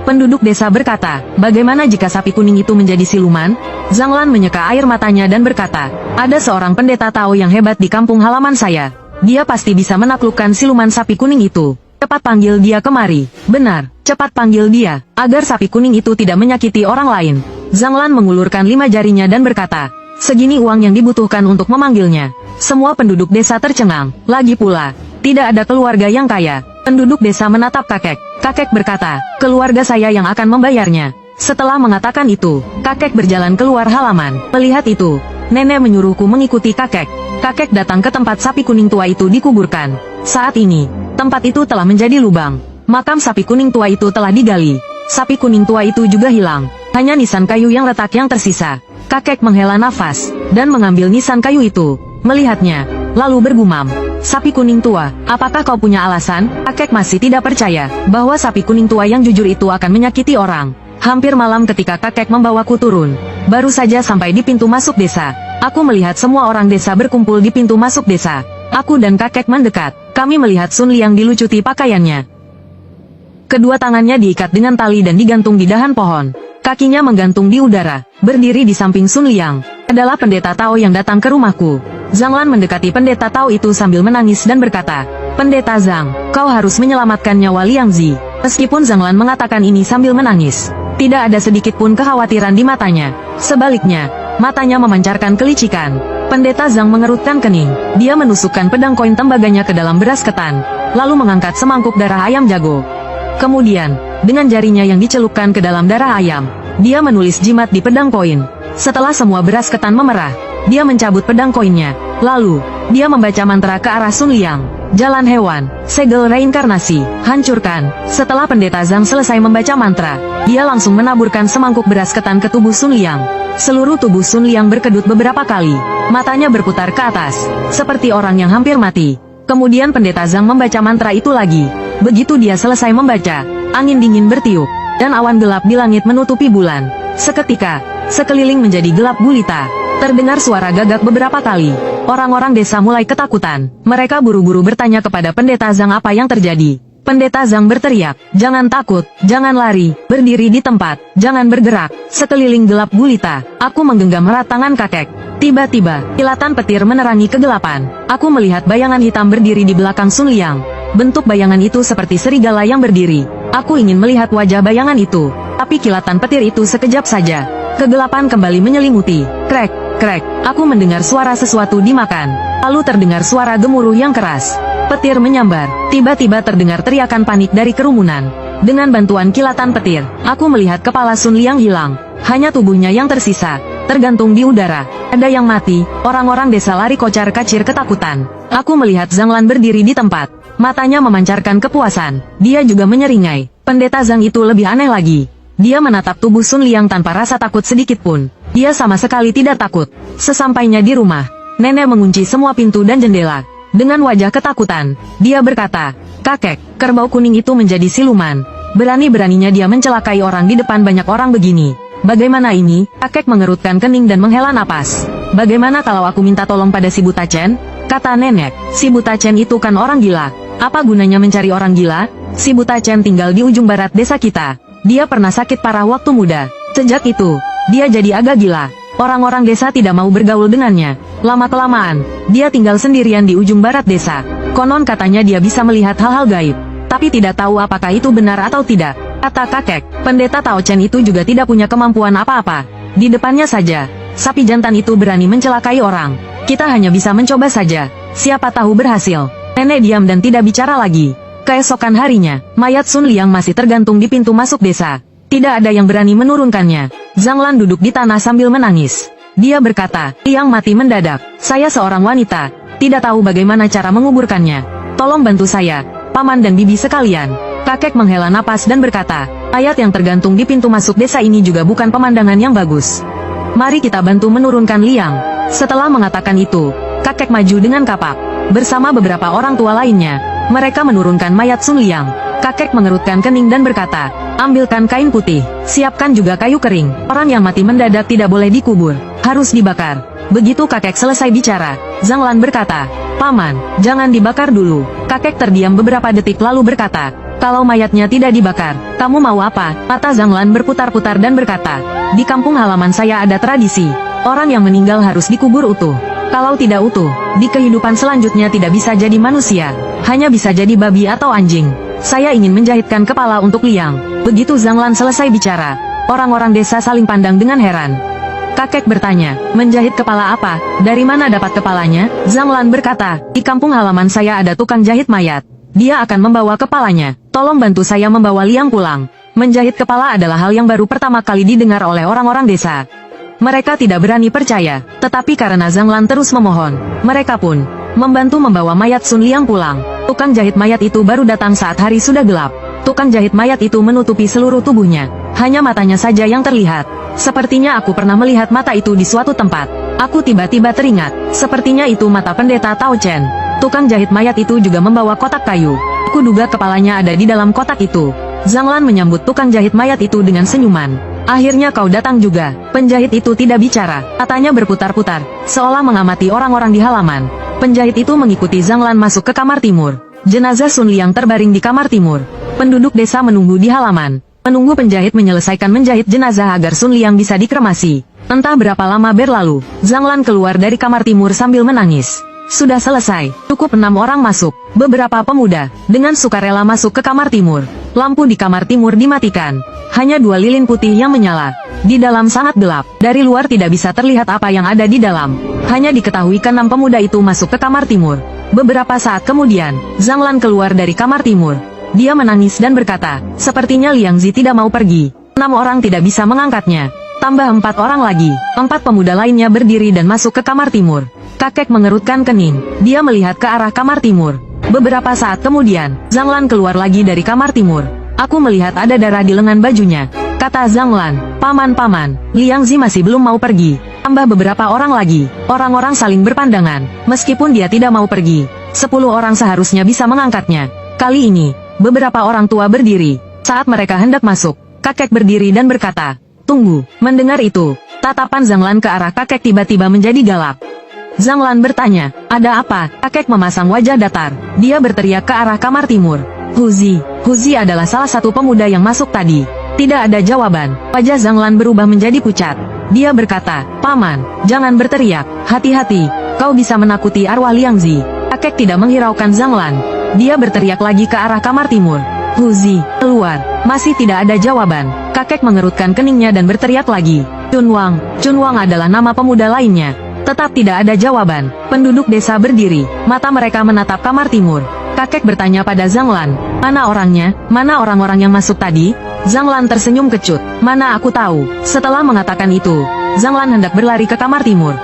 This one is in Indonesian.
Penduduk desa berkata, bagaimana jika sapi kuning itu menjadi siluman? Zhang Lan menyeka air matanya dan berkata, ada seorang pendeta Tao yang hebat di kampung halaman saya. Dia pasti bisa menaklukkan siluman sapi kuning itu. Cepat panggil dia kemari. Benar, cepat panggil dia, agar sapi kuning itu tidak menyakiti orang lain. Zhang Lan mengulurkan 5 jarinya dan berkata, segini uang yang dibutuhkan untuk memanggilnya. Semua penduduk desa tercengang. Lagi pula, tidak ada keluarga yang kaya. Penduduk desa menatap kakek. Kakek berkata, keluarga saya yang akan membayarnya. Setelah mengatakan itu, kakek berjalan keluar halaman. Melihat itu, nenek menyuruhku mengikuti kakek. Kakek datang ke tempat sapi kuning tua itu dikuburkan. Saat ini, tempat itu telah menjadi lubang. Makam sapi kuning tua itu telah digali. Sapi kuning tua itu juga hilang. Hanya nisan kayu yang retak yang tersisa. Kakek menghela nafas, dan mengambil nisan kayu itu. Melihatnya, lalu bergumam, sapi kuning tua, apakah kau punya alasan? Kakek masih tidak percaya, bahwa sapi kuning tua yang jujur itu akan menyakiti orang. Hampir malam ketika kakek membawaku turun. Baru saja sampai di pintu masuk desa. Aku melihat semua orang desa berkumpul di pintu masuk desa. Aku dan kakek mendekat. Kami melihat Sun Liang dilucuti pakaiannya. Kedua tangannya diikat dengan tali dan digantung di dahan pohon. Kakinya menggantung di udara. Berdiri di samping Sun Liang adalah pendeta Tao yang datang ke rumahku. Zhang Lan mendekati pendeta Tao itu sambil menangis dan berkata, Pendeta Zhang, kau harus menyelamatkan nyawa Liang Zi. Meskipun Zhang Lan mengatakan ini sambil menangis, tidak ada sedikit pun kekhawatiran di matanya. Sebaliknya, matanya memancarkan kelicikan. Pendeta Zhang mengerutkan kening. Dia menusukkan pedang koin tembaganya ke dalam beras ketan, lalu mengangkat semangkuk darah ayam jago. Kemudian, dengan jarinya yang dicelupkan ke dalam darah ayam, dia menulis jimat di pedang koin. Setelah semua beras ketan memerah, dia mencabut pedang koinnya. Lalu, dia membaca mantra ke arah Sun Liang. Jalan hewan, segel reinkarnasi, hancurkan. Setelah pendeta Zhang selesai membaca mantra, dia langsung menaburkan semangkuk beras ketan ke tubuh Sun Liang. Seluruh tubuh Sun Liang berkedut beberapa kali. Matanya berputar ke atas, seperti orang yang hampir mati. Kemudian pendeta Zhang membaca mantra itu lagi. Begitu dia selesai membaca, angin dingin bertiup, dan awan gelap di langit menutupi bulan. Seketika, sekeliling menjadi gelap gulita. Terdengar suara gagak beberapa kali. Orang-orang desa mulai ketakutan. Mereka buru-buru bertanya kepada pendeta Zhang apa yang terjadi. Pendeta Zhang berteriak, jangan takut, jangan lari, berdiri di tempat, jangan bergerak. Sekeliling gelap gulita. Aku menggenggam erat tangan kakek. Tiba-tiba, kilatan petir menerangi kegelapan. Aku melihat bayangan hitam berdiri di belakang Sun Liang. Bentuk bayangan itu seperti serigala yang berdiri. Aku ingin melihat wajah bayangan itu, tapi kilatan petir itu sekejap saja. Kegelapan kembali menyelimuti. Krek, krek, aku mendengar suara sesuatu dimakan. Lalu terdengar suara gemuruh yang keras. Petir menyambar. Tiba-tiba terdengar teriakan panik dari kerumunan. Dengan bantuan kilatan petir, aku melihat kepala Sun Liang hilang. Hanya tubuhnya yang tersisa, tergantung di udara. Ada yang mati. Orang-orang desa lari kocar-kacir ketakutan. Aku melihat Zhang Lan berdiri di tempat. Matanya memancarkan kepuasan. Dia juga menyeringai. Pendeta Zhang itu lebih aneh lagi. Dia menatap tubuh Sun Liang tanpa rasa takut sedikit pun. Dia sama sekali tidak takut. Sesampainya di rumah, nenek mengunci semua pintu dan jendela. Dengan wajah ketakutan, dia berkata, kakek, kerbau kuning itu menjadi siluman. Berani-beraninya dia mencelakai orang di depan banyak orang begini. Bagaimana ini? Kakek mengerutkan kening dan menghela napas. Bagaimana kalau aku minta tolong pada si Buta Chen? Kata nenek, si Buta Chen itu kan orang gila. Apa gunanya mencari orang gila? Si Buta Chen tinggal di ujung barat desa kita. Dia pernah sakit parah waktu muda. Sejak itu, dia jadi agak gila. Orang-orang desa tidak mau bergaul dengannya. Lama-kelamaan, dia tinggal sendirian di ujung barat desa. Konon katanya dia bisa melihat hal-hal gaib. Tapi tidak tahu apakah itu benar atau tidak. Kata kakek, pendeta Tao Chen itu juga tidak punya kemampuan apa-apa. Di depannya saja, sapi jantan itu berani mencelakai orang. Kita hanya bisa mencoba saja. Siapa tahu berhasil. Nenek diam dan tidak bicara lagi. Keesokan harinya, mayat Sun Liang masih tergantung di pintu masuk desa. Tidak ada yang berani menurunkannya. Zhang Lan duduk di tanah sambil menangis. Dia berkata, Liang mati mendadak. Saya seorang wanita, tidak tahu bagaimana cara menguburkannya. Tolong bantu saya, paman dan bibi sekalian. Kakek menghela napas dan berkata, mayat yang tergantung di pintu masuk desa ini juga bukan pemandangan yang bagus. Mari kita bantu menurunkan Liang. Setelah mengatakan itu, kakek maju dengan kapak. Bersama beberapa orang tua lainnya, mereka menurunkan mayat Sun Liang. Kakek mengerutkan kening dan berkata, ambilkan kain putih, siapkan juga kayu kering. Orang yang mati mendadak tidak boleh dikubur, harus dibakar. Begitu kakek selesai bicara, Zhang Lan berkata, paman, jangan dibakar dulu. Kakek terdiam beberapa detik lalu berkata, Kalau mayatnya tidak dibakar, kamu mau apa? Mata Zhang Lan berputar-putar dan berkata, di kampung halaman saya ada tradisi. Orang yang meninggal harus dikubur utuh. Kalau tidak utuh, di kehidupan selanjutnya tidak bisa jadi manusia. Hanya bisa jadi babi atau anjing. Saya ingin menjahitkan kepala untuk Liang. Begitu Zhang Lan selesai bicara, orang-orang desa saling pandang dengan heran. Kakek bertanya, menjahit kepala apa? Dari mana dapat kepalanya? Zhang Lan berkata, di kampung halaman saya ada tukang jahit mayat. Dia akan membawa kepalanya. Tolong bantu saya membawa Liang pulang. Menjahit kepala adalah hal yang baru pertama kali didengar oleh orang-orang desa. Mereka tidak berani percaya, tetapi karena Zhang Lan terus memohon, mereka pun membantu membawa mayat Sun Liang pulang. Tukang jahit mayat itu baru datang saat hari sudah gelap. Tukang jahit mayat itu menutupi seluruh tubuhnya. Hanya matanya saja yang terlihat. Sepertinya aku pernah melihat mata itu di suatu tempat. Aku tiba-tiba teringat, sepertinya itu mata pendeta Tao Chen. Tukang jahit mayat itu juga membawa kotak kayu. Aku duga kepalanya ada di dalam kotak itu. Zhang Lan menyambut tukang jahit mayat itu dengan senyuman. Akhirnya kau datang juga. Penjahit itu tidak bicara, matanya berputar-putar, seolah mengamati orang-orang di halaman. Penjahit itu mengikuti Zhang Lan masuk ke kamar timur. Jenazah Sun Liang terbaring di kamar timur. Penduduk desa menunggu di halaman, menunggu penjahit menyelesaikan menjahit jenazah agar Sun Liang bisa dikremasi. Entah berapa lama berlalu, Zhang Lan keluar dari kamar timur sambil menangis. Sudah selesai, cukup 6 orang masuk. Beberapa pemuda, dengan sukarela masuk ke kamar timur. Lampu di kamar timur dimatikan. Hanya 2 lilin putih yang menyala. Di dalam sangat gelap, dari luar tidak bisa terlihat apa yang ada di dalam. Hanya diketahui ke 6 pemuda itu masuk ke kamar timur. Beberapa saat kemudian, Zhang Lan keluar dari kamar timur. Dia menangis dan berkata, sepertinya Liang Zi tidak mau pergi. 6 orang tidak bisa mengangkatnya. Tambah 4 orang lagi, 4 pemuda lainnya berdiri dan masuk ke kamar timur. Kakek mengerutkan kening, dia melihat ke arah kamar timur. Beberapa saat kemudian, Zhang Lan keluar lagi dari kamar timur. Aku melihat ada darah di lengan bajunya. Kata Zhang Lan, paman-paman, Liang Zi masih belum mau pergi. Tambah beberapa orang lagi, orang-orang saling berpandangan. Meskipun dia tidak mau pergi, 10 orang seharusnya bisa mengangkatnya. Kali ini, beberapa orang tua berdiri. Saat mereka hendak masuk, kakek berdiri dan berkata, tunggu. Mendengar itu, tatapan Zhang Lan ke arah kakek tiba-tiba menjadi galak. Zhang Lan bertanya, ada apa? Kakek memasang wajah datar. Dia berteriak ke arah kamar timur. Huzi adalah salah satu pemuda yang masuk tadi. Tidak ada jawaban. Wajah Zhang Lan berubah menjadi pucat. Dia berkata, paman, jangan berteriak. Hati-hati, kau bisa menakuti arwah Liang Zi. Kakek tidak menghiraukan Zhang Lan. Dia berteriak lagi ke arah kamar timur. Huzi, keluar. Masih tidak ada jawaban. Kakek mengerutkan keningnya dan berteriak lagi. Chun Wang adalah nama pemuda lainnya. Tetap tidak ada jawaban. Penduduk desa berdiri, mata mereka menatap kamar timur. Kakek bertanya pada Zhang Lan, mana orangnya? Mana orang-orang yang masuk tadi? Zhang Lan tersenyum kecut, mana aku tahu. Setelah mengatakan itu, Zhang Lan hendak berlari ke kamar timur.